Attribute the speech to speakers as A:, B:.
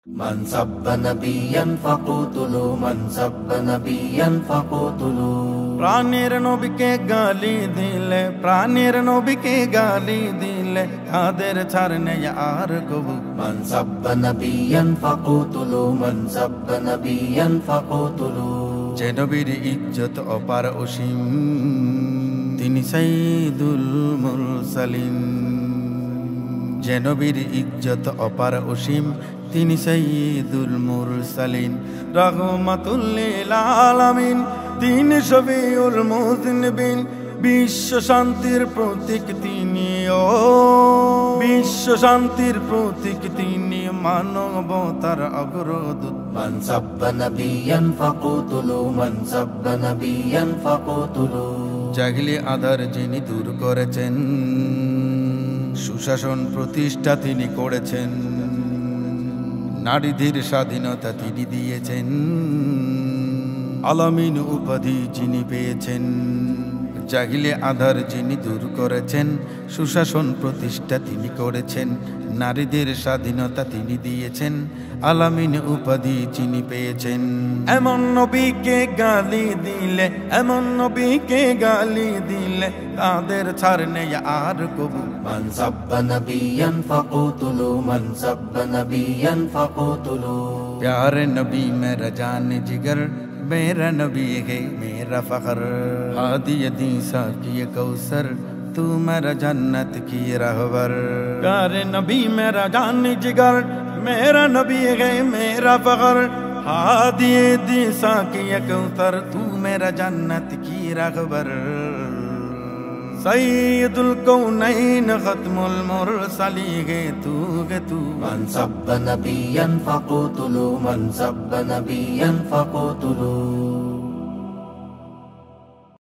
A: من سب نبيا فقتلوا من سب نبيا فقتلوا
B: প্রাণের নবীকে গালি দিলে প্রাণের নবীকে গালি দিলে তাদের ছাড় নেই আর কবু
A: من سب نبيا فقتلوا من سب نبيا فقتلوا
B: যে নবীর ইজ্জত অপার অসীম তিনি সাইয়্যিদুল মুরসালিন যে নবীর ইজ্জত অপার অসীম তিনি সাইয়্যিদুল মুরসালিন রাহমাতুল লিল আলামিন তিনি শফিউল মুযনিবিন বিশ্ব শান্তির প্রতীক তিনি বিশ্ব শান্তির প্রতীক তিনি মানবতার অগ্রদূত
A: من سب نبيا فقتلوا من سب نبيا فقتلوا
B: জাহিলি আধার যিনি দূর করেছেন সুশাসন প্রতিষ্ঠা তিনি করেছেন নারীদের স্বাধীনতা তিনি দিয়েছেন আলামিন উপাধি যিনি পেয়েছেন জাহিলি আধার যিনি দূর করেছেন সুশাসন প্রতিষ্ঠা তিনি করেছেন নারীদের স্বাধীনতা তিনি দিয়েছেন আলামিন উপাধি যিনি পেয়েছেন এমন নবীকে গালি দিলে এমন নবীকে গালি দিলে তাদের ছাড় নেই আর কবু
A: من سب نبيا فقتلوا من سب نبيا فقتلوا
B: प्यारे नबी मेरा जान जिगर मेरा नबी है मेरा फखर हादी दी साकी कौसर तू मेरा जन्नत की रहबर प्यारे नबी मेरा जान जिगर मेरा नबी है मेरा फखर हादी दी साकी कौसर तू मेरा जन्नत की रहबर सैयदुल कौनैन खत्मुल मुरसलीन गे तू
A: من سب نبيا فقتلوا من سب نبيا فقتلوا